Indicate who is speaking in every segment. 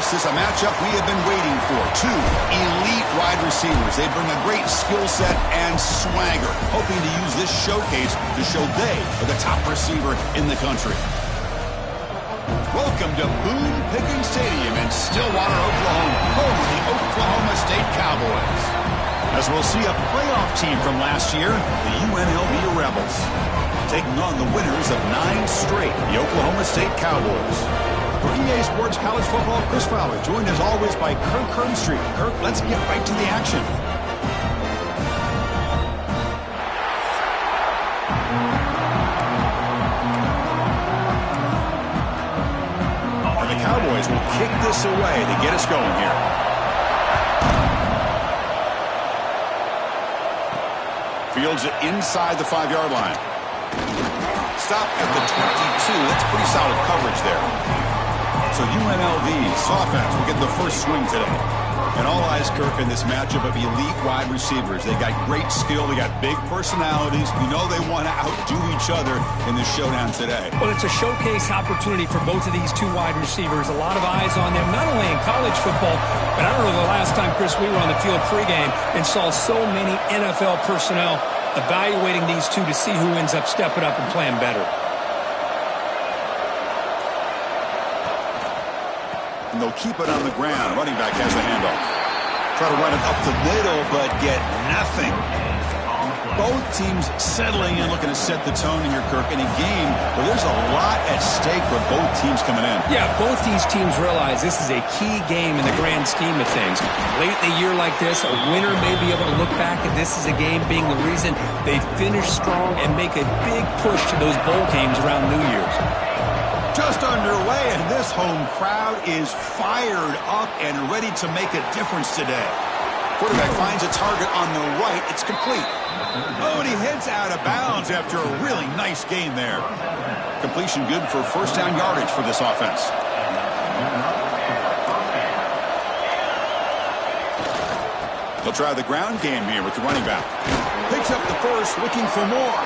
Speaker 1: This is a matchup we have been waiting for. Two elite wide receivers. They bring a great skill set and swagger, hoping to use this showcase to show they are the top receiver in the country. Welcome to Boone Pickens Stadium in Stillwater, Oklahoma, home of the Oklahoma State Cowboys. As we'll see a playoff team from last year, the UNLV Rebels, taking on the winners of 9 straight, the Oklahoma State Cowboys. For EA Sports College Football, Chris Fowler, joined as always by Kirk Herbstreit. Kirk, let's get right to the action. And the Cowboys will kick this away to get us going here. Fields it inside the 5-yard line. Stop at the 22. That's pretty solid coverage there. So UNLV's offense will get the first swing today. And all eyes, Kirk, in this matchup of elite wide receivers. They got great skill. They got big personalities. You know they want to outdo each other in this showdown today.
Speaker 2: Well, it's a showcase opportunity for both of these two wide receivers. A lot of eyes on them, not only in college football, but I don't know the last time, Chris, we were on the field pregame and saw so many NFL personnel evaluating these two to see who ends up stepping up and playing better.
Speaker 1: And they'll keep it on the ground. Running back has the handoff. Try to run it up the middle, but get nothing. Both teams settling in, looking to set the tone in here, Kirk, in a game where there's a lot at stake for both teams coming in.
Speaker 2: Yeah, both these teams realize this is a key game in the grand scheme of things. Late in a year like this, a winner may be able to look back at this as a game being the reason they finish strong and make a big push to those bowl games around New Year's.
Speaker 1: Just underway, and this home crowd is fired up and ready to make a difference today. Quarterback finds a target on the right. It's complete. Oh, and he heads out of bounds after a really nice gain there. Completion good for first down yardage for this offense. They'll try the ground game here with the running back. Picks up the first, looking for more.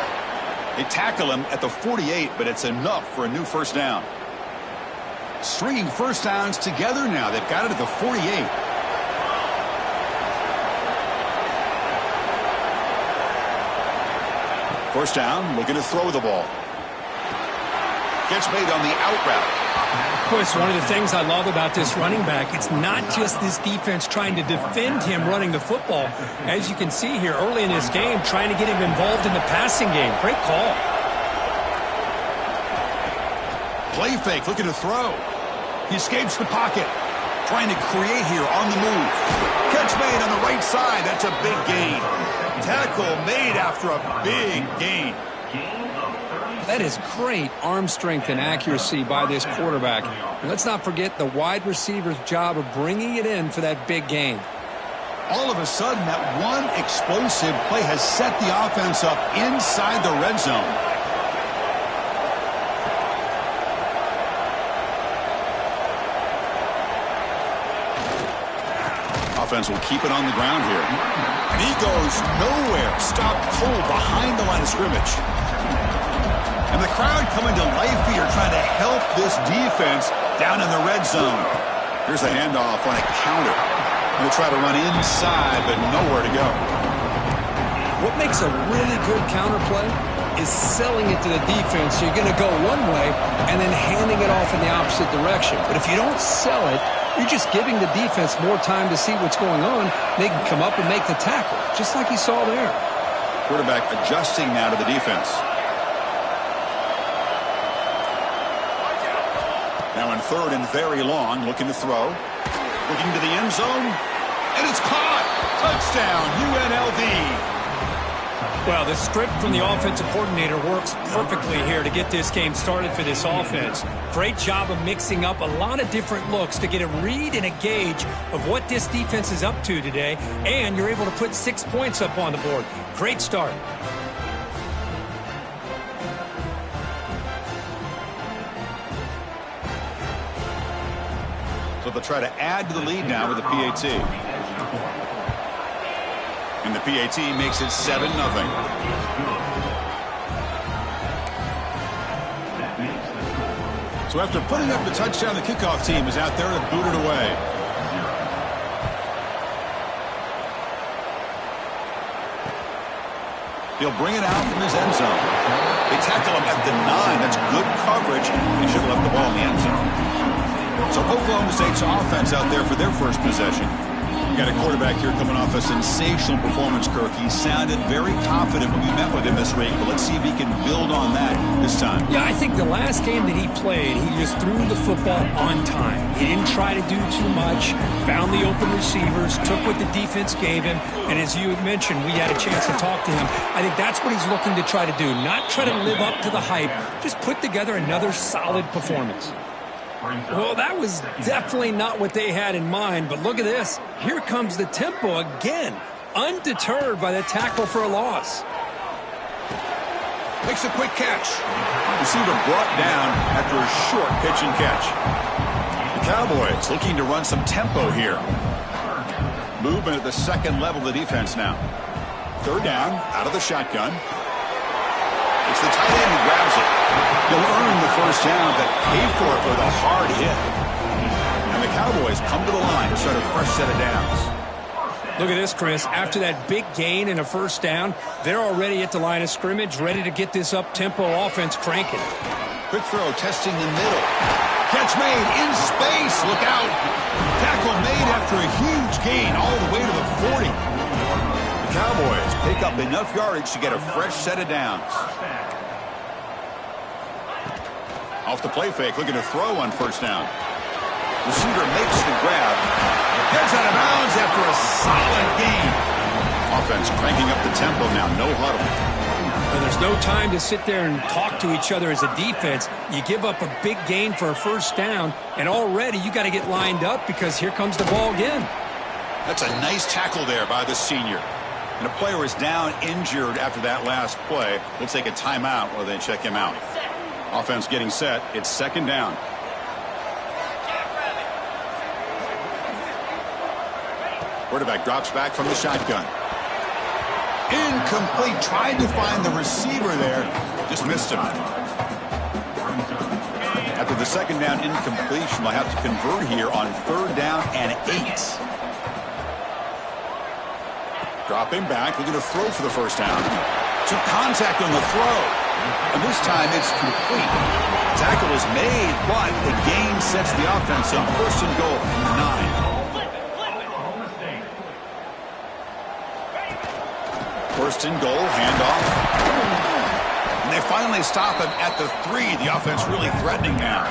Speaker 1: They tackle him at the 48, but it's enough for a new first down. Stringing first downs together now. They've got it at the 48. First down, looking to throw the ball. Catch made on the out route.
Speaker 2: Of course, one of the things I love about this running back, it's not just this defense trying to defend him running the football. As you can see here early in this game, trying to get him involved in the passing game. Great call.
Speaker 1: Play fake, looking to throw. He escapes the pocket. Trying to create here on the move. Catch made on the right side. That's a big gain. Tackle made after a big gain.
Speaker 2: That is great arm strength and accuracy by this quarterback. And let's not forget the wide receiver's job of bringing it in for that big gain.
Speaker 1: All of a sudden, that one explosive play has set the offense up inside the red zone. Offense will keep it on the ground here. And he goes nowhere. Stopped cold behind the line of scrimmage. And the crowd coming to life here, trying to help this defense down in the red zone. Here's a handoff on a counter. Going to try to run inside, but nowhere to go.
Speaker 2: What makes a really good counter play is selling it to the defense. So you're going to go one way and then handing it off in the opposite direction. But if you don't sell it, you're just giving the defense more time to see what's going on. They can come up and make the tackle, just like you saw there.
Speaker 1: Quarterback adjusting now to the defense. Now in third and very long, looking to throw. Looking to the end zone. And it's caught. Touchdown, UNLV.
Speaker 2: Well, the script from the offensive coordinator works perfectly here to get this game started for this offense. Great job of mixing up a lot of different looks to get a read and a gauge of what this defense is up to today. And you're able to put 6 points up on the board. Great start.
Speaker 1: So they'll try to add to the lead now with the PAT. And the PAT makes it 7-0. So after putting up the touchdown, the kickoff team is out there to boot it away. He'll bring it out from his end zone. They tackle him at the 9. That's good coverage. He should have left the ball in the end zone. So Oklahoma State's offense out there for their first possession. We got a quarterback here coming off a sensational performance, Kirk. He sounded very confident when we met with him this week, but let's see if he can build on that this time.
Speaker 2: Yeah, I think the last game that he played, he just threw the football on time. He didn't try to do too much, found the open receivers, took what the defense gave him, and as you had mentioned, we had a chance to talk to him. I think that's what he's looking to try to do, not try to live up to the hype, just put together another solid performance. Well, that was definitely not what they had in mind, but look at this. Here comes the tempo again, undeterred by the tackle for a loss.
Speaker 1: Makes a quick catch. Receiver brought down after a short pitch and catch. The Cowboys looking to run some tempo here. Movement at the second level of the defense now. Third down, out of the shotgun. It's the tight end who grabs it. He'll earn the first down, but paid for it with a hard hit. And the Cowboys come to the line to start a fresh set of downs.
Speaker 2: Look at this, Chris. After that big gain and a first down, they're already at the line of scrimmage, ready to get this up-tempo offense cranking.
Speaker 1: Quick throw, testing the middle. Catch made in space. Look out. Tackle made after a huge gain all the way to the 40. The Cowboys pick up enough yardage to get a fresh set of downs. Off the play fake, looking to throw on first down. Receiver makes the grab. Gets out of bounds after a solid gain. Offense cranking up the tempo now, no huddle.
Speaker 2: Well, there's no time to sit there and talk to each other as a defense. You give up a big gain for a first down, and already you got to get lined up because here comes the ball again.
Speaker 1: That's a nice tackle there by the senior. And a player is down injured after that last play. We'll take a timeout while they check him out. Offense getting set. It's second down. Quarterback drops back from the shotgun. Incomplete. Tried to find the receiver there. Just missed him. After the second down incompletion, they'll have to convert here on third down and 8. Dropping back, looking to throw for the first down. Took contact on the throw. And this time it's complete. Tackle is made, but the gain sets the offense on first and goal, 9. First and goal, handoff. And they finally stop him at the 3. The offense really threatening now.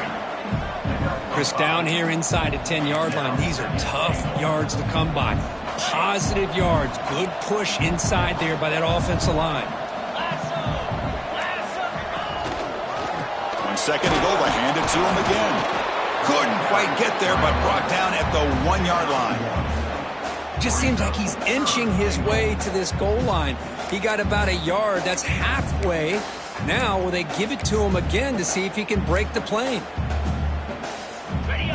Speaker 2: Chris, down here inside the 10-yard line, these are tough yards to come by. Positive yards, good push inside there by that offensive line.
Speaker 1: 1 second to go, but hand it to him again. Couldn't quite get there, but brought down at the 1-yard line.
Speaker 2: Just seems like he's inching his way to this goal line. He got about a yard. That's halfway. Now will they give it to him again to see if he can break the plane?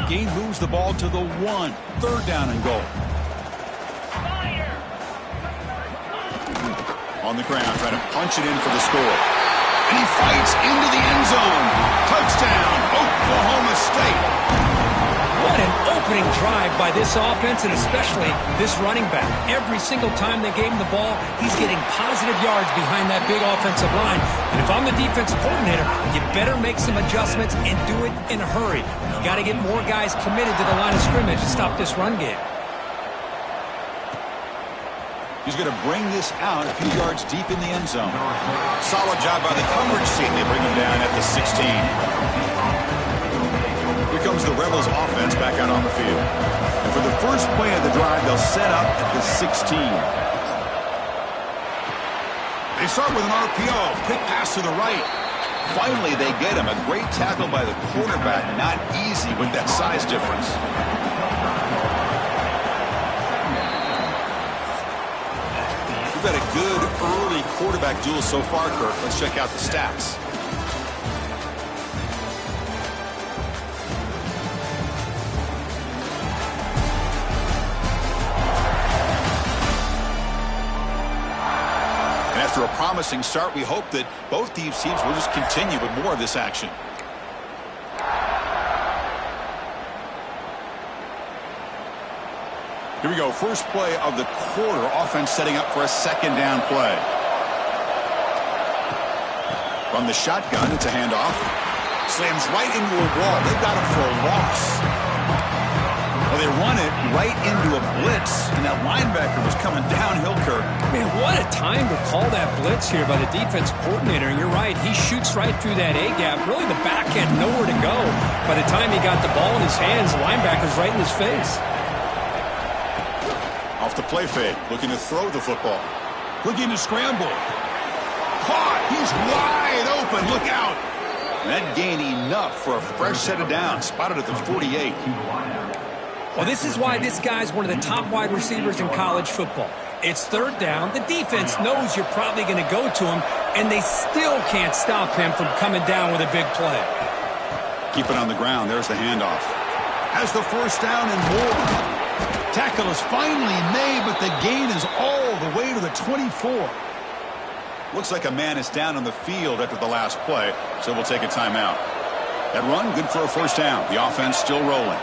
Speaker 1: Gain moves the ball to the 1. Third down and goal. On the ground, trying to punch it in for the score. And he fights into the end zone. Touchdown, Oklahoma State.
Speaker 2: What an opening drive by this offense, and especially this running back. Every single time they gave him the ball, he's getting positive yards behind that big offensive line. And if I'm the defensive coordinator, you better make some adjustments and do it in a hurry. You got to get more guys committed to the line of scrimmage to stop this run game.
Speaker 1: He's going to bring this out a few yards deep in the end zone. Solid job by the coverage team. They bring him down at the 16. Here comes the Rebels offense back out on the field. And for the first play of the drive, they'll set up at the 16. They start with an RPO. Quick pass to the right. Finally, they get him. A great tackle by the quarterback. Not easy with that size difference. We've had a good early quarterback duel so far, Kirk. Let's check out the stats. And after a promising start, we hope that both these teams will just continue with more of this action. Here we go. First play of the quarter. Offense setting up for a second down play. From the shotgun, it's a handoff. Slams right into a wall. They've got him for a loss. Well, they run it right into a blitz, and that linebacker was coming downhill, Kirk.
Speaker 2: Man, what a time to call that blitz here by the defense coordinator. And you're right, he shoots right through that A-gap. Really, the back had nowhere to go. By the time he got the ball in his hands, the linebacker's right in his face.
Speaker 1: Off the play fake, looking to throw the football. Looking to scramble. Caught! He's wide open. Look out! That gained enough for a fresh set of downs. Spotted at the 48.
Speaker 2: Well, this is why this guy's one of the top wide receivers in college football. It's third down. The defense knows you're probably going to go to him, and they still can't stop him from coming down with a big play.
Speaker 1: Keep it on the ground. There's the handoff. Has the first down and more. Tackle is finally made, but the gain is all the way to the 24. Looks like a man is down on the field after the last play, so we'll take a timeout. That run, good for a first down. The offense still rolling.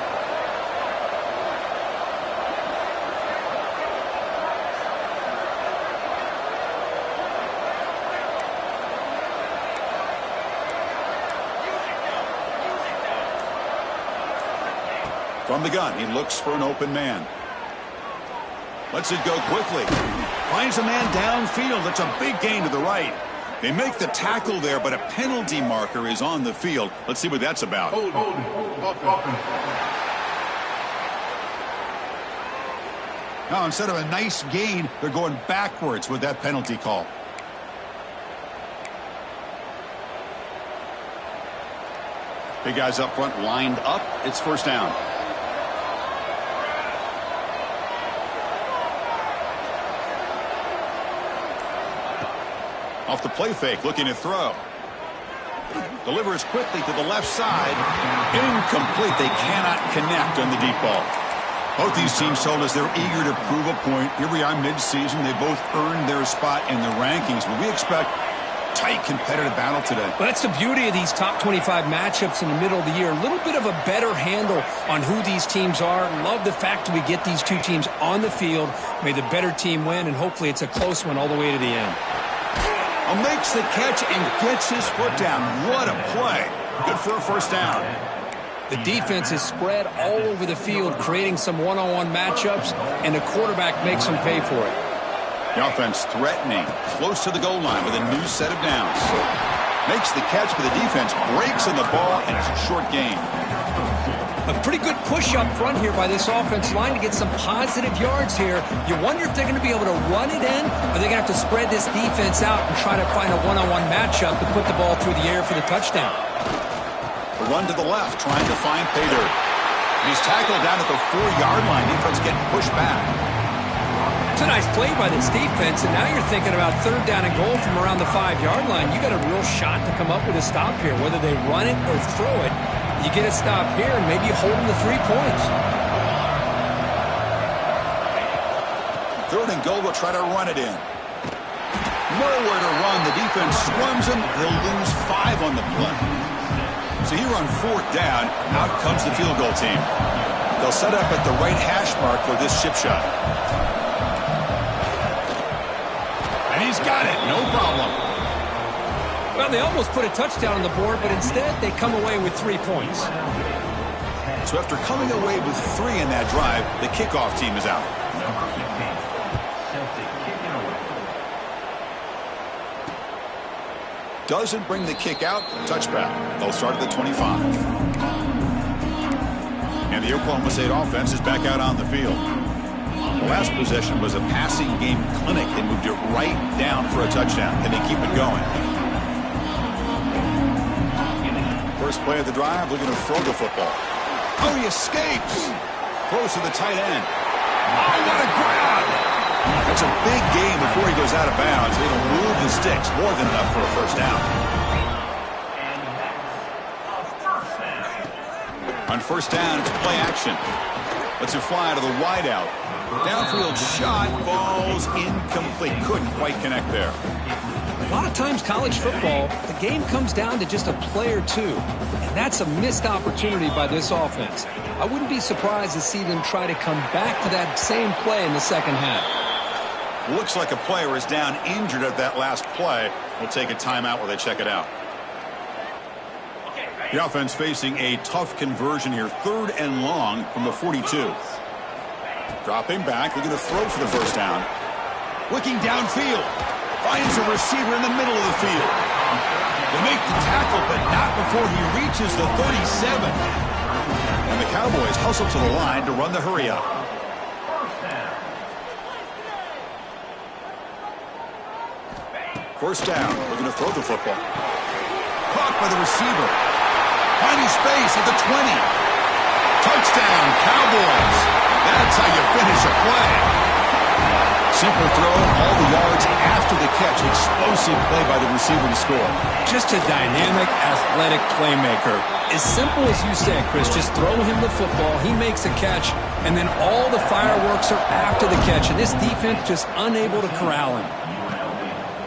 Speaker 1: From the gun, he looks for an open man. Lets it go quickly. Finds a man downfield. That's a big gain to the right. They make the tackle there, but a penalty marker is on the field. Let's see what that's about. Now, instead of a nice gain, they're going backwards with that penalty call. Big guys up front lined up. It's first down. Off the play fake, looking to throw. Delivers quickly to the left side. Incomplete. They cannot connect on the deep ball. Both these teams told us they're eager to prove a point. Here we are mid-season. They both earned their spot in the rankings, but we expect tight competitive battle today.
Speaker 2: Well, that's the beauty of these top 25 matchups in the middle of the year. A little bit of a better handle on who these teams are. Love the fact that we get these two teams on the field. May the better team win, and hopefully it's a close one all the way to the end.
Speaker 1: Makes the catch and gets his foot down. What a play. Good for a first down.
Speaker 2: The defense is spread all over the field, creating some one-on-one matchups, and the quarterback makes them pay for it.
Speaker 1: The offense threatening, close to the goal line with a new set of downs. Makes the catch, but the defense breaks on the ball, and it's a short gain.
Speaker 2: A pretty good push up front here by this offense line to get some positive yards here. You wonder if they're going to be able to run it in, or they're going to have to spread this defense out and try to find a one-on-one matchup to put the ball through the air for the touchdown.
Speaker 1: A run to the left, trying to find pay dirt. He's tackled down at the 4-yard line. Defense getting pushed back.
Speaker 2: It's a nice play by this defense, and now you're thinking about third down and goal from around the 5-yard line. You got a real shot to come up with a stop here, whether they run it or throw it. You get a stop here, and maybe you hold them to 3 points.
Speaker 1: Third and goal, will try to run it in. Nowhere to run. The defense swarms him. He'll lose 5 on the play. So here on fourth down, out comes the field goal team. They'll set up at the right hash mark for this chip shot. And he's got it. No problem.
Speaker 2: Well, they almost put a touchdown on the board, but instead they come away with 3 points.
Speaker 1: So after coming away with 3 in that drive, the kickoff team is out. Doesn't bring the kick out. Touchback. They'll start at the 25. And the Oklahoma State offense is back out on the field. The last possession was a passing game clinic. They moved it right down for a touchdown. Can they keep it going? First play of the drive, looking to throw the football. Oh, he escapes. Throws to the tight end. Oh, what a grab! That's a big gain before he goes out of bounds. It'll move the sticks, more than enough for a first down. On first down, it's play action. Lets it fly to the wideout. Downfield shot falls incomplete. Couldn't quite connect there.
Speaker 2: A lot of times college football, the game comes down to just a play or two. And that's a missed opportunity by this offense. I wouldn't be surprised to see them try to come back to that same play in the second half.
Speaker 1: Looks like a player is down injured at that last play. We'll take a timeout while they check it out. The offense facing a tough conversion here. 3rd and long from the 42. Dropping back, looking to throw for the first down. Looking downfield. Finds a receiver in the middle of the field. They make the tackle, but not before he reaches the 37. And the Cowboys hustle to the line to run the hurry up. First down, looking to throw the football. Caught by the receiver. Finding space at the 20. Touchdown, Cowboys. That's how you finish a play. Simple throw, all the yards after the catch. Explosive play by the receiver to score.
Speaker 2: Just a dynamic, athletic playmaker. As simple as you said, Chris, just throw him the football, he makes a catch, and then all the fireworks are after the catch, and this defense just unable to corral him.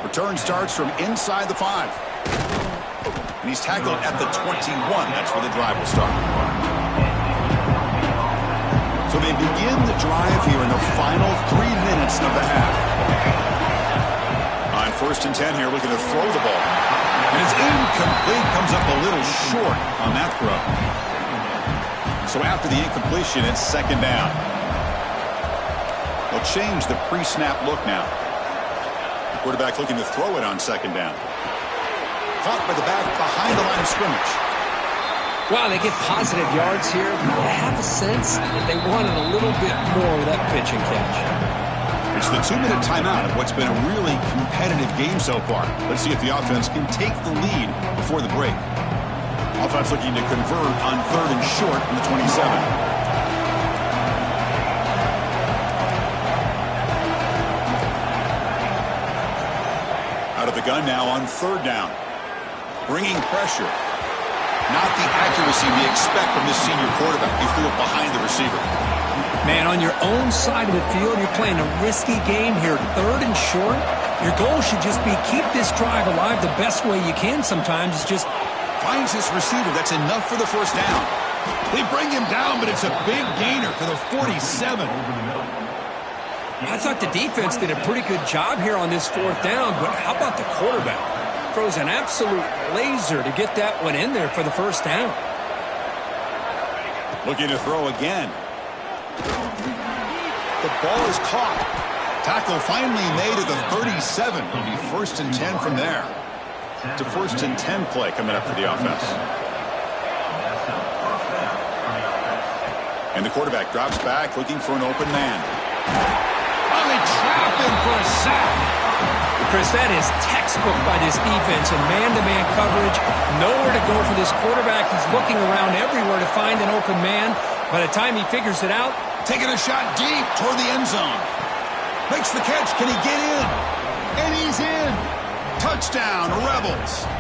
Speaker 1: Return starts from inside the 5. And he's tackled at the 21. That's where the drive will start. So they begin the drive here in the final 3 minutes of the half. On 1st and 10 here, looking to throw the ball. And it's incomplete, comes up a little short on that throw. So after the incompletion, it's 2nd down. They'll change the pre-snap look now. Quarterback looking to throw it on 2nd down. Caught by the back behind the line of scrimmage.
Speaker 2: Wow, they get positive yards here. I have a sense that they wanted a little bit more of that pitch and catch.
Speaker 1: It's the 2-minute timeout of what's been a really competitive game so far. Let's see if the offense can take the lead before the break. Offense looking to convert on 3rd and short from the 27. Out of the gun now on 3rd down. Bringing pressure. Not the accuracy we expect from this senior quarterback. He threw it behind the receiver.
Speaker 2: Man, on your own side of the field, you're playing a risky game here. 3rd and short. Your goal should just be keep this drive alive the best way you can sometimes. It's just
Speaker 1: finds his receiver. That's enough for the first down. They bring him down, but it's a big gainer to the 47.
Speaker 2: I thought the defense did a pretty good job here on this 4th down, but how about the quarterback? Throws an absolute laser to get that one in there for the first down.
Speaker 1: Looking to throw again. The ball is caught. Tackle finally made at the 37. It'll be 1st and 10 from there. It's a 1st and 10 play coming up for the offense. And the quarterback drops back looking for an open man. Oh, they trap him for a sack.
Speaker 2: Chris, that is textbook by this defense in man-to-man coverage. Nowhere to go for this quarterback. He's looking around everywhere to find an open man. By the time he figures it out,
Speaker 1: taking a shot deep toward the end zone. Makes the catch. Can he get in? And he's in. Touchdown, Rebels.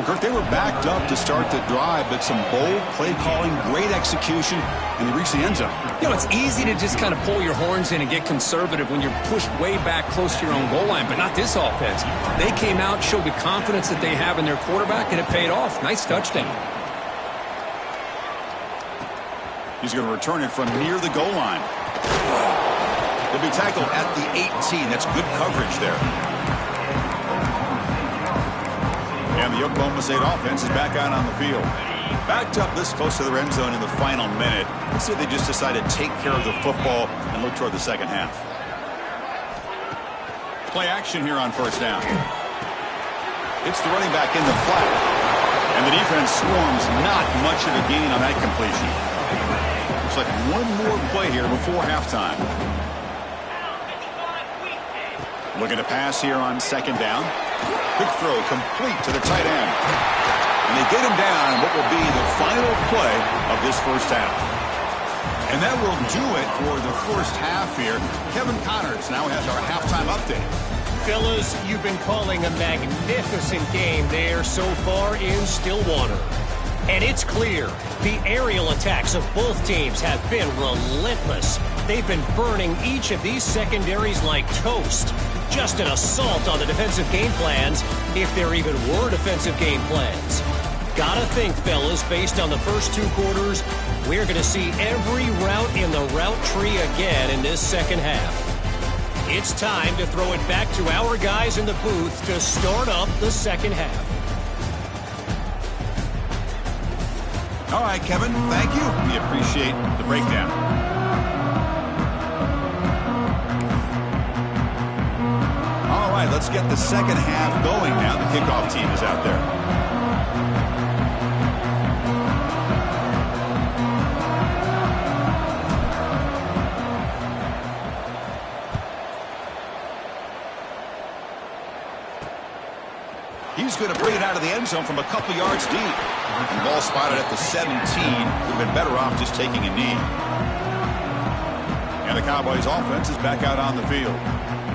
Speaker 1: Kirk, they were backed up to start the drive, but some bold play calling, great execution, and they reached the end zone.
Speaker 2: You know, it's easy to just kind of pull your horns in and get conservative when you're pushed way back close to your own goal line, but not this offense. They came out, showed the confidence that they have in their quarterback, and it paid off. Nice touchdown.
Speaker 1: He's going to return it from near the goal line. He'll be tackled at the 18. That's good coverage there. And the Oklahoma State offense is back out on the field. Backed up this close to the end zone in the final minute. Let's see if they just decide to take care of the football and look toward the second half. Play action here on 1st down. It's the running back in the flat. And the defense swarms not much of a gain on that completion. Looks like one more play here before halftime. Looking to pass here on 2nd down. Quick throw complete to the tight end. And they get him down on what will be the final play of this first half. And that will do it for the first half here. Kevin Connors now has our halftime update.
Speaker 3: Fellas, you've been calling a magnificent game there so far in Stillwater. And it's clear the aerial attacks of both teams have been relentless. They've been burning each of these secondaries like toast. Just an assault on the defensive game plans, if there even were defensive game plans. Gotta think, fellas, based on the first 2 quarters, we're going to see every route in the route tree again in this second half. It's time to throw it back to our guys in the booth to start up the second half.
Speaker 1: All right, Kevin, thank you. We appreciate the breakdown. All right, let's get the second half going now. The kickoff team is out there. He's going to bring it out of the end zone from a couple yards deep. And ball spotted at the 17. Would have been better off just taking a knee. And the Cowboys offense is back out on the field.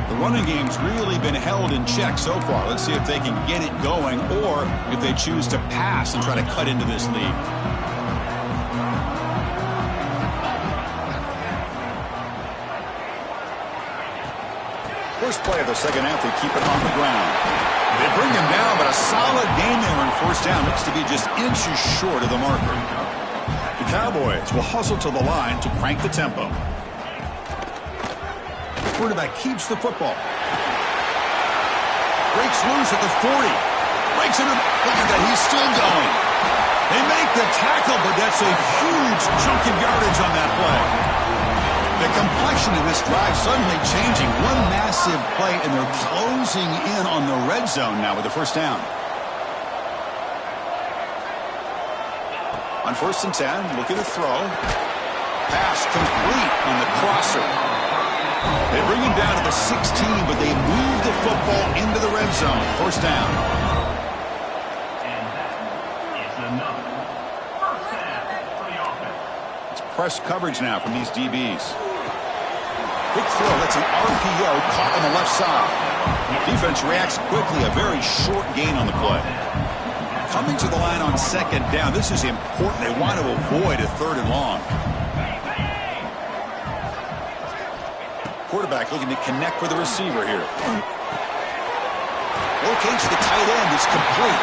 Speaker 1: The running game's really been held in check so far. Let's see if they can get it going or if they choose to pass and try to cut into this lead. First play of the second half, they keep it on the ground. They bring him down, but a solid gain there on first down. Looks to be just inches short of the marker. The Cowboys will hustle to the line to crank the tempo. The quarterback keeps the football. Breaks loose at the 40. Breaks it. Look at that. He's still going. They make the tackle, but that's a huge chunk of yardage on that play. The complexion of this drive suddenly changing. One massive play, and they're closing in on the red zone now with the first down. On 1st and 10, looking to throw. Pass complete on the crosser. They bring him down to the 16, but they move the football into the red zone. First down. It's press coverage now from these DBs. Big throw. That's an RPO caught on the left side. Defense reacts quickly. A very short gain on the play. Coming to the line on second down. This is important. They want to avoid a 3rd and long. Quarterback looking to connect with the receiver here. Locates the tight end. It's complete.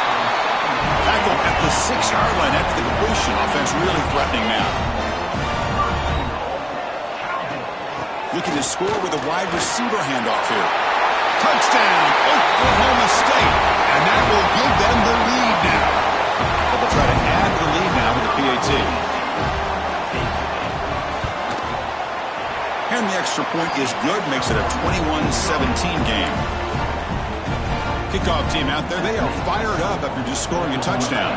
Speaker 1: Tackle at the 6-yard line after the completion. Offense really threatening now. Looking to score with a wide receiver handoff here. Touchdown, Oklahoma State. And that will give them the lead now. But they'll try to add to the lead now with the PAT. And the extra point is good. Makes it a 21-17 game. Kickoff team out there. They are fired up after just scoring a touchdown.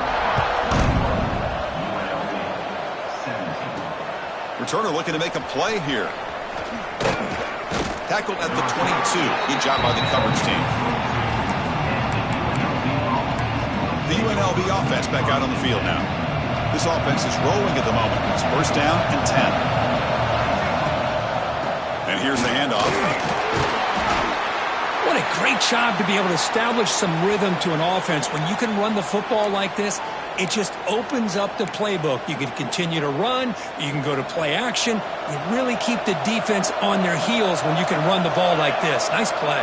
Speaker 1: Returner looking to make a play here. Tackled at the 22. Good job by the coverage team. The UNLV offense back out on the field now. This offense is rolling at the moment. It's first down and 10. And here's the handoff.
Speaker 2: What a great job to be able to establish some rhythm to an offense. When you can run the football like this, it just opens up the playbook. You can continue to run. You can go to play action. You really keep the defense on their heels when you can run the ball like this. Nice play.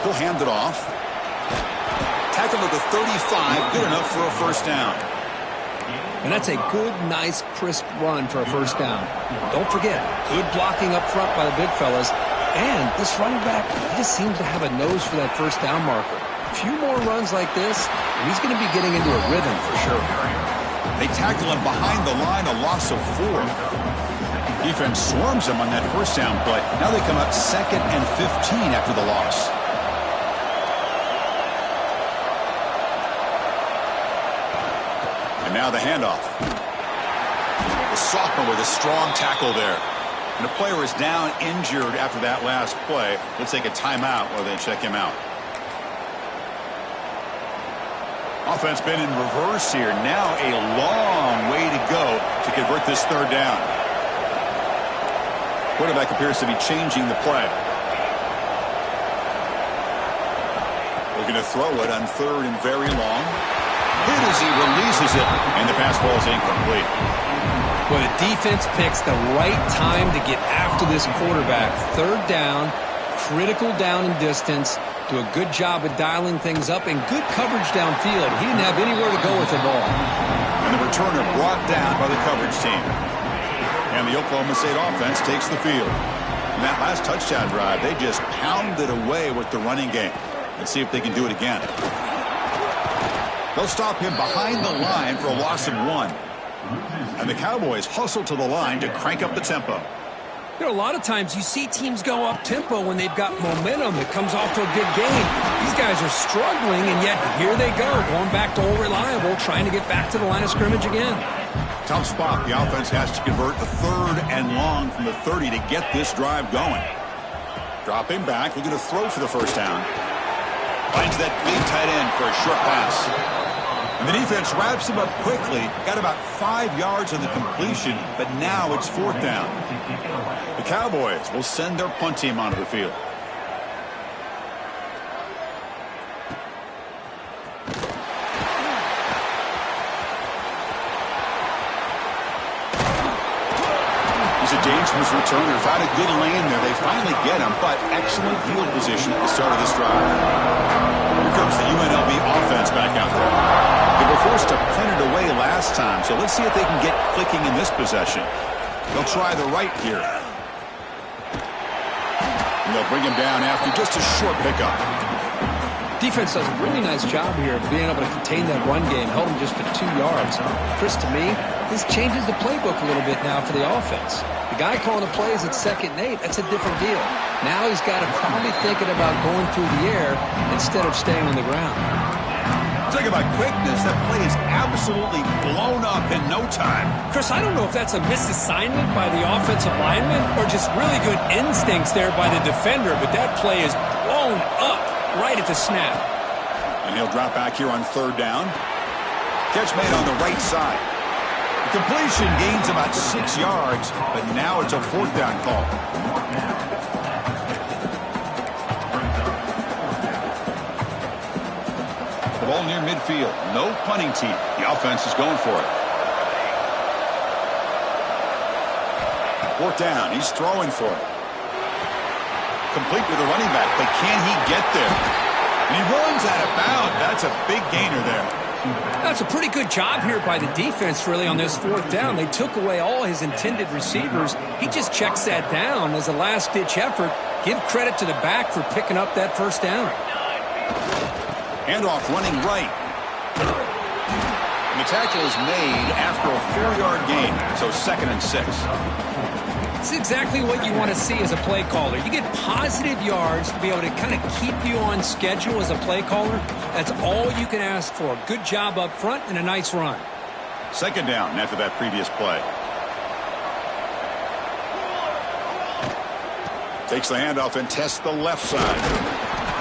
Speaker 1: He'll hand it off. Tackle at the 35. Good enough for a first down.
Speaker 2: And that's a good, nice, crisp run for a first down. Don't forget, good blocking up front by the big fellas. And this running back, he just seems to have a nose for that first down marker. A few more runs like this, and he's going to be getting into a rhythm for sure.
Speaker 1: They tackle him behind the line, a loss of 4. Defense swarms him on that first down play. Now they come up 2nd and 15 after the loss. And now the handoff. The sophomore with a strong tackle there. And the player is down injured after that last play. They'll take a timeout while they check him out. Offense been in reverse here. Now a long way to go to convert this third down. Quarterback appears to be changing the play. Looking to throw it on 3rd and very long. hit as he releases it, and the pass falls incomplete.
Speaker 2: Well, the defense picks the right time to get after this quarterback. Third down, critical down and distance. Do a good job of dialing things up and good coverage downfield. He didn't have anywhere to go with the ball.
Speaker 1: And the returner brought down by the coverage team. And the Oklahoma State offense takes the field. In that last touchdown drive, they just pounded away with the running game. Let's see if they can do it again. They'll stop him behind the line for a loss of 1. And the Cowboys hustle to the line to crank up the tempo.
Speaker 2: You know, a lot of times you see teams go up-tempo when they've got momentum that comes off to a good game. These guys are struggling, and yet here they go, going back to old reliable, trying to get back to the line of scrimmage again.
Speaker 1: Tough spot. The offense has to convert a 3rd and long from the 30 to get this drive going. Dropping back, looking to throw for the first down. Finds that big tight end for a short pass. And the defense wraps him up quickly. Got about 5 yards on the completion, but now it's 4th down. The Cowboys will send their punt team onto the field. He's a dangerous returner. Found a good lane there. They finally get him, but excellent field position at the start of this drive. Here comes the UNLV offense back out there. They were forced to punt it away last time, so let's see if they can get clicking in this possession. They'll try the right here. And they'll bring him down after just a short pickup.
Speaker 2: Defense does a really nice job here of being able to contain that run game, held him just for 2 yards. Chris, to me, this changes the playbook a little bit now for the offense. The guy calling the plays at 2nd and 8, that's a different deal. Now he's got to probably thinking about going through the air instead of staying on the ground.
Speaker 1: Talk about quickness. That play is absolutely blown up in no time.
Speaker 2: Chris, I don't know if that's a misassignment by the offensive lineman or just really good instincts there by the defender, but that play is blown up right at the snap.
Speaker 1: And he'll drop back here on 3rd down. Catch made on the right side. The completion gains about 6 yards, but now it's a 4th down call. Ball near midfield. No punting team. The offense is going for it. 4th down. He's throwing for it. Complete with the running back, but can he get there? And he runs out of bounds. That's a big gainer there.
Speaker 2: That's a pretty good job here by the defense, really, on this 4th down. They took away all his intended receivers. He just checks that down as a last-ditch effort. Give credit to the back for picking up that 1st down.
Speaker 1: Handoff running right. And the tackle is made after a 4-yard gain, so 2nd and 6.
Speaker 2: It's exactly what you want to see as a play caller. You get positive yards to be able to kind of keep you on schedule as a play caller. That's all you can ask for. Good job up front and a nice run.
Speaker 1: 2nd down after that previous play. Takes the handoff and tests the left side.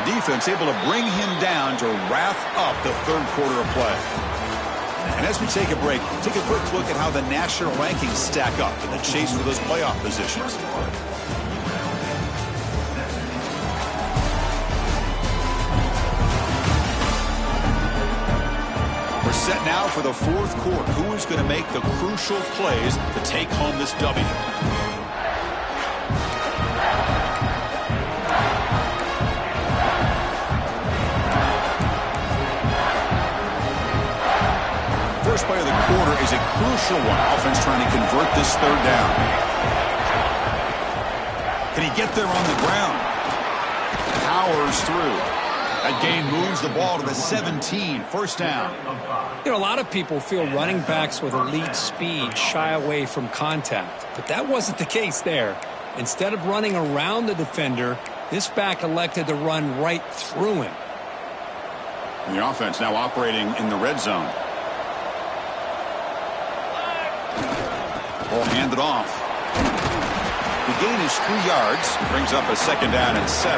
Speaker 1: Defense able to bring him down to wrap up the 3rd quarter of play. And as we take a break, take a quick look at how the national rankings stack up in the chase for those playoff positions. We're set now for the 4th quarter. Who is going to make the crucial plays to take home this W? First play of the quarter is a crucial one. Offense trying to convert this 3rd down. Can he get there on the ground? Powers through. That gain moves the ball to the 17. 1st down.
Speaker 2: You know, a lot of people feel running backs with elite speed shy away from contact, but that wasn't the case there. Instead of running around the defender, this back elected to run right through him.
Speaker 1: And the offense now operating in the red zone. Ball handed off. The gain is 3 yards. Brings up a 2nd down and 7.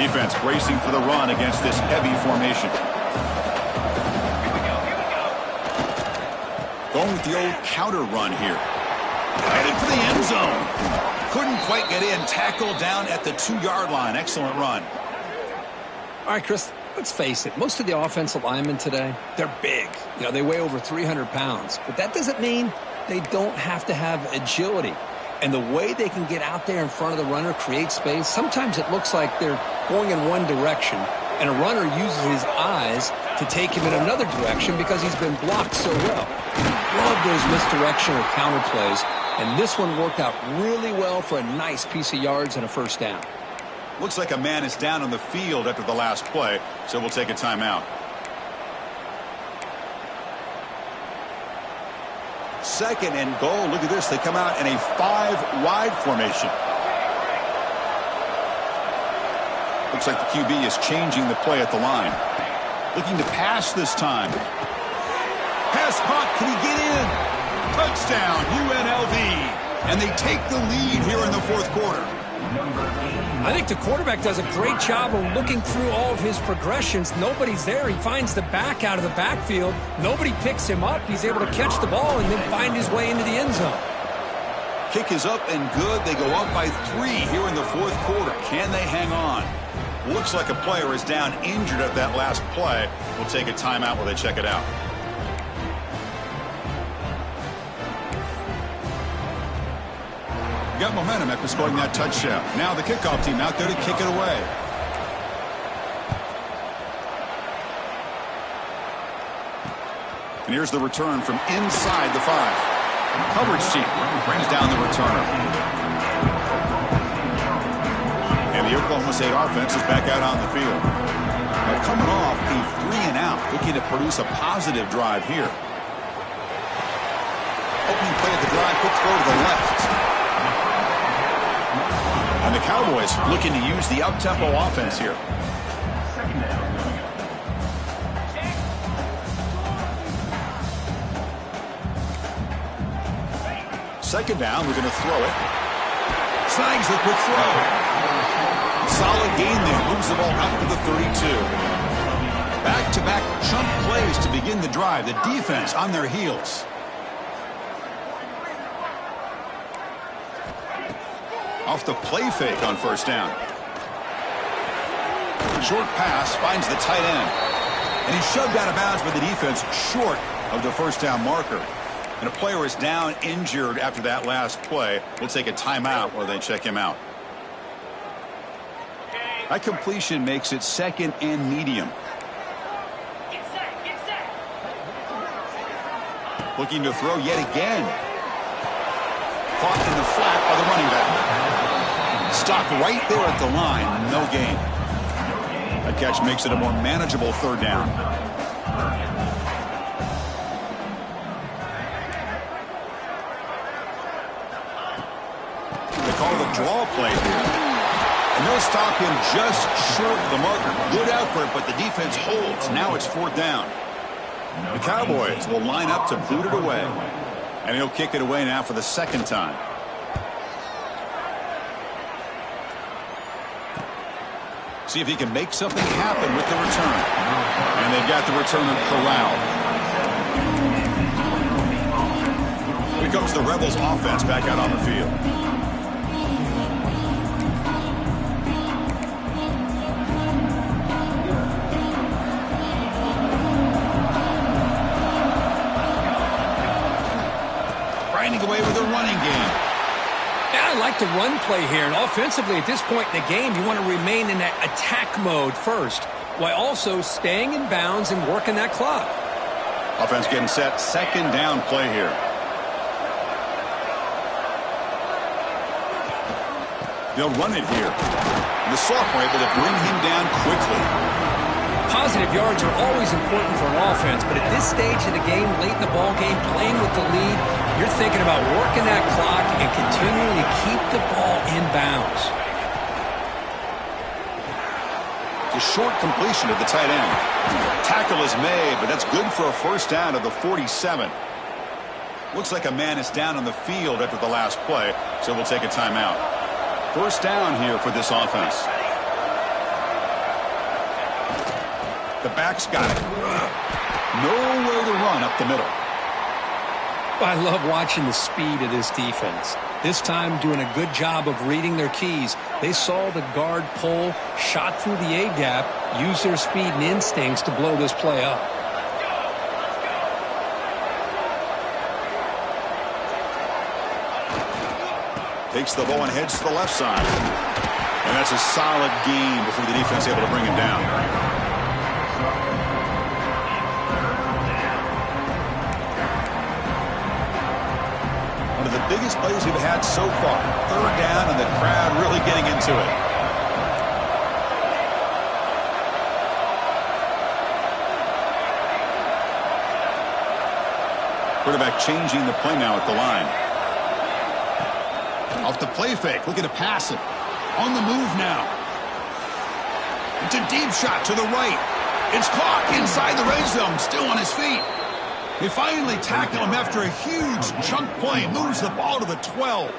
Speaker 1: Defense bracing for the run against this heavy formation. Going with the old counter run here. Headed for the end zone. Couldn't quite get in. Tackled down at the 2-yard line. Excellent run.
Speaker 2: All right, Chris, let's face it. Most of the offensive linemen today, they're big. You know, they weigh over 300 pounds. But that doesn't mean they don't have to have agility. And the way they can get out there in front of the runner, create space, sometimes it looks like they're going in one direction, and a runner uses his eyes to take him in another direction because he's been blocked so well. Love those misdirection or counter plays, and this one worked out really well for a nice piece of yards and a first down.
Speaker 1: Looks like a man is down on the field after the last play, so we'll take a timeout. Second and goal. Look at this. They come out in a 5-wide formation. Looks like the QB is changing the play at the line. Looking to pass this time. Pass caught. Can he get in? Touchdown, UNLV. And they take the lead here in the fourth quarter.
Speaker 2: I think the quarterback does a great job of looking through all of his progressions. Nobody's there. He finds the back out of the backfield. Nobody picks him up. He's able to catch the ball and then find his way into the end zone.
Speaker 1: Kick is up and good. They go up by 3 here in the fourth quarter. Can they hang on? Looks like a player is down injured at that last play. We'll take a timeout while they check it out. Got momentum after scoring that touchdown. Now the kickoff team out there to kick it away. And here's the return from inside the 5. Coverage team brings down the returner. And the Oklahoma State offense is back out on the field. Now coming off a 3-and-out, looking to produce a positive drive here. Opening play of the drive, quick throw to the left. And the Cowboys looking to use the up-tempo offense here. Second down, we're going to throw it. Snags the quick throw. Solid gain there. Moves the ball out to the 32. Back-to-back chunk plays to begin the drive. The defense on their heels. Off the play fake on first down. Short pass finds the tight end. And he's shoved out of bounds by the defense short of the first down marker. And a player is down injured after that last play. We'll take a timeout while they check him out. That completion makes it second and medium. Looking to throw yet again. Caught in the flat by the running back. Stopped right there at the line. No gain. That catch makes it a more manageable third down. They call the draw play here. And they'll stop him just short of the marker. Good effort, but the defense holds. Now it's fourth down. The Cowboys will line up to boot it away. And he'll kick it away now for the second time. See if he can make something happen with the return. And they've got the returner corralled. Here comes the Rebels offense back out on the field. Grinding away with a running game.
Speaker 2: I like the run play here, and offensively at this point in the game, you want to remain in that attack mode first, while also staying in bounds and working that clock.
Speaker 1: Offense getting set, second down play here. They'll run it here. The sophomore able to bring him down quickly.
Speaker 2: Positive yards are always important for an offense, but at this stage of the game, late in the ball game, playing with the lead, you're thinking about working that clock and continuing to keep the ball in bounds.
Speaker 1: It's a short completion to the tight end. Tackle is made, but that's good for a first down of the 47. Looks like a man is down on the field after the last play, so we'll take a timeout. First down here for this offense. The back's got it. Nowhere to run up the middle.
Speaker 2: I love watching the speed of this defense. This time doing a good job of reading their keys. They saw the guard pull, shot through the A-gap, used their speed and instincts to blow this play up.
Speaker 1: Takes the ball and heads to the left side. And that's a solid gain before the defense able to bring him down. One of the biggest plays we've had so far. Third down and the crowd really getting into it. Quarterback changing the play now at the line. Off the play fake, looking to pass it. On the move now. It's a deep shot to the right. It's caught inside the red zone, still on his feet. They finally tackle him after a huge chunk play. Moves the ball to the 12.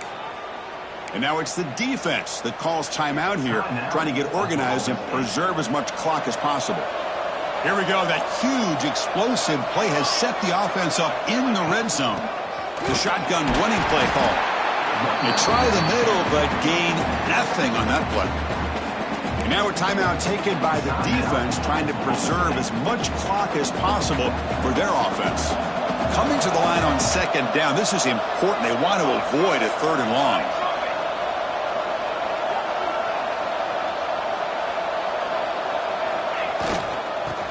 Speaker 1: And now it's the defense that calls timeout here, trying to get organized and preserve as much clock as possible. Here we go. That huge explosive play has set the offense up in the red zone. The shotgun running play call. They try the middle, but gain nothing on that play. And now a timeout taken by the defense, trying to preserve as much clock as possible for their offense. Coming to the line on second down, this is important. They want to avoid a third and long.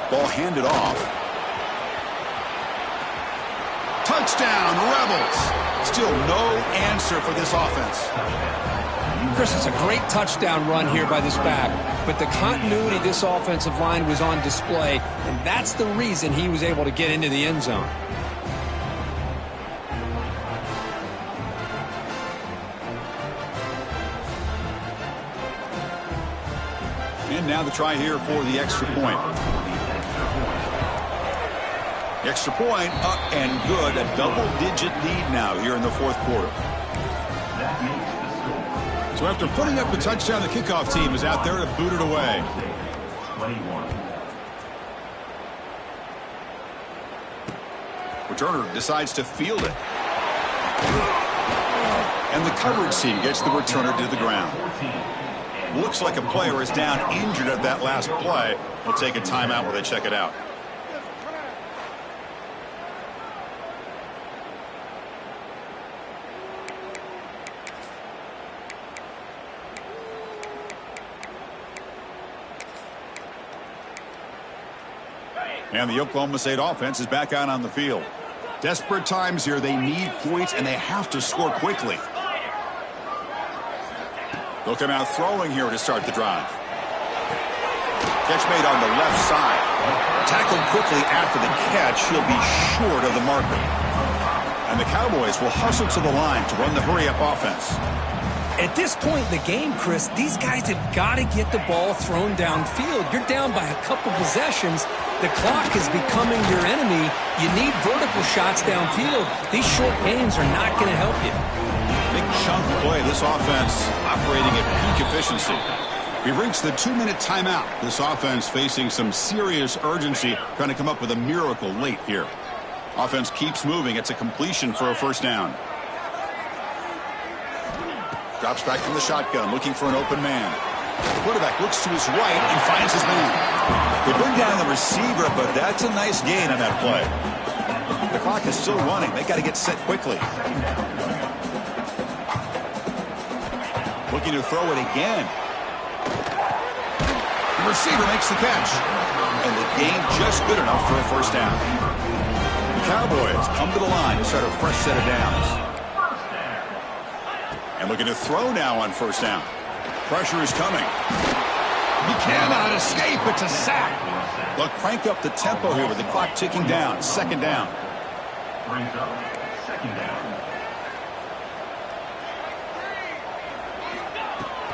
Speaker 1: Ball handed off. Touchdown, Rebels. Still no answer for this offense.
Speaker 2: Chris, it's a great touchdown run here by this back, but the continuity of this offensive line was on display, and that's the reason he was able to get into the end zone.
Speaker 1: And now the try here for the extra point. The extra point up and good. A double-digit lead now here in the fourth quarter. So after putting up the touchdown, the kickoff team is out there to boot it away. Returner decides to field it. And the coverage team gets the returner to the ground. Looks like a player is down injured at that last play. We'll take a timeout while they check it out. And the Oklahoma State offense is back out on the field. Desperate times here. They need points, and they have to score quickly. They'll come out throwing here to start the drive. Catch made on the left side. Tackled quickly after the catch. He'll be short of the marker. And the Cowboys will hustle to the line to run the hurry-up offense.
Speaker 2: At this point in the game, Chris, these guys have got to get the ball thrown downfield. You're down by a couple possessions. The clock is becoming your enemy. You need vertical shots downfield. These short gains are not going to help you.
Speaker 1: Big chunk play. This offense operating at peak efficiency. We've reached the 2-minute timeout. This offense facing some serious urgency, trying to come up with a miracle late here. Offense keeps moving. It's a completion for a first down. Drops back from the shotgun, looking for an open man. The quarterback looks to his right and finds his man. They bring down the receiver, but that's a nice gain on that play. The clock is still running. They got to get set quickly. Looking to throw it again. The receiver makes the catch. And the gain just good enough for a first down. The Cowboys come to the line to start a fresh set of downs. And looking to throw now on first down. Pressure is coming. He cannot escape. It's a sack. They'll crank up the tempo here with the clock ticking down. Second down.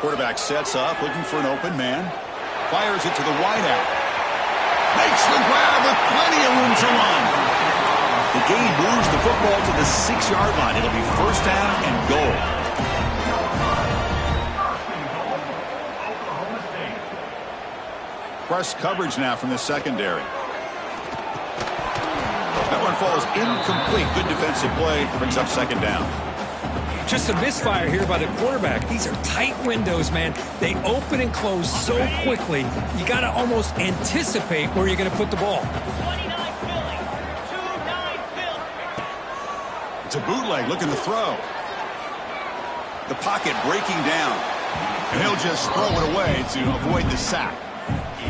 Speaker 1: Quarterback sets up, looking for an open man. Fires it to the wideout. Makes the grab with plenty of room to run. The gain moves the football to the 6-yard line. It'll be first down and goal. Press coverage now from the secondary. That one falls incomplete. Good defensive play. Brings up second down.
Speaker 2: Just a misfire here by the quarterback. These are tight windows, man. They open and close so quickly, you got to almost anticipate where you're going to put the ball.
Speaker 1: It's a bootleg looking to throw. The pocket breaking down. And he'll just throw it away to avoid the sack.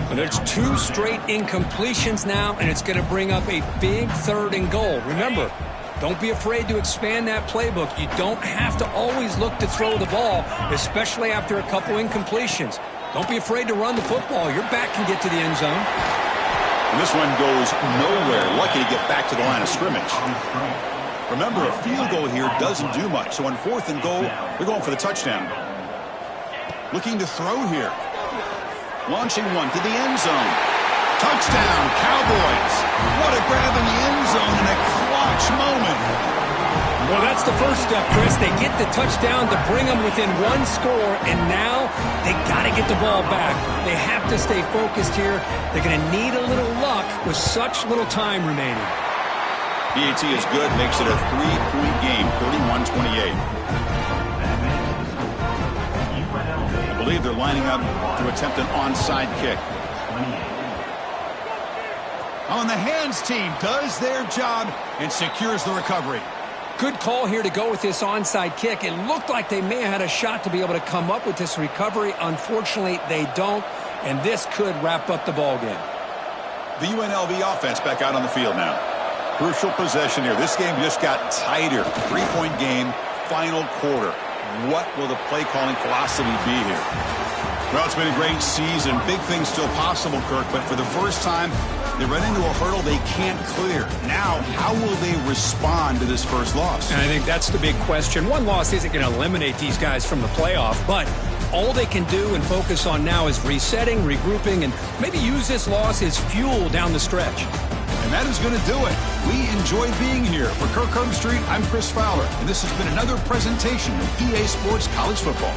Speaker 2: But there's 2 straight incompletions now, and it's going to bring up a big 3rd and goal. Remember, don't be afraid to expand that playbook. You don't have to always look to throw the ball, especially after a couple incompletions. Don't be afraid to run the football. Your back can get to the end zone.
Speaker 1: And this one goes nowhere. Lucky to get back to the line of scrimmage. Remember, a field goal here doesn't do much. So on 4th and goal, they're going for the touchdown. Looking to throw here. Launching one to the end zone. Touchdown, Cowboys. What a grab in the end zone in a clutch moment.
Speaker 2: Well, that's the first step, Chris. They get the touchdown to bring them within 1 score, and now they got to get the ball back. They have to stay focused here. They're going to need a little luck with such little time remaining.
Speaker 1: PAT is good, makes it a 3-point game, 31-28. I believe they're lining up to attempt an onside kick. On the hands team does their job and secures the recovery.
Speaker 2: Good call here to go with this onside kick. It looked like they may have had a shot to be able to come up with this recovery. Unfortunately, they don't, and this could wrap up the ball game.
Speaker 1: The UNLV offense back out on the field now. Crucial possession here. This game just got tighter. 3-point game, final quarter. What will the play calling philosophy be here? Well, it's been a great season. Big things still possible, Kirk, but for the first time, they run into a hurdle they can't clear. Now, how will they respond to this first loss?
Speaker 2: And I think that's the big question. One loss isn't going to eliminate these guys from the playoff, but all they can do and focus on now is resetting, regrouping, and maybe use this loss as fuel down the stretch.
Speaker 1: And that is going to do it. We enjoyed being here. For Kirk Herbstreit, I'm Chris Fowler, and this has been another presentation of EA Sports College Football.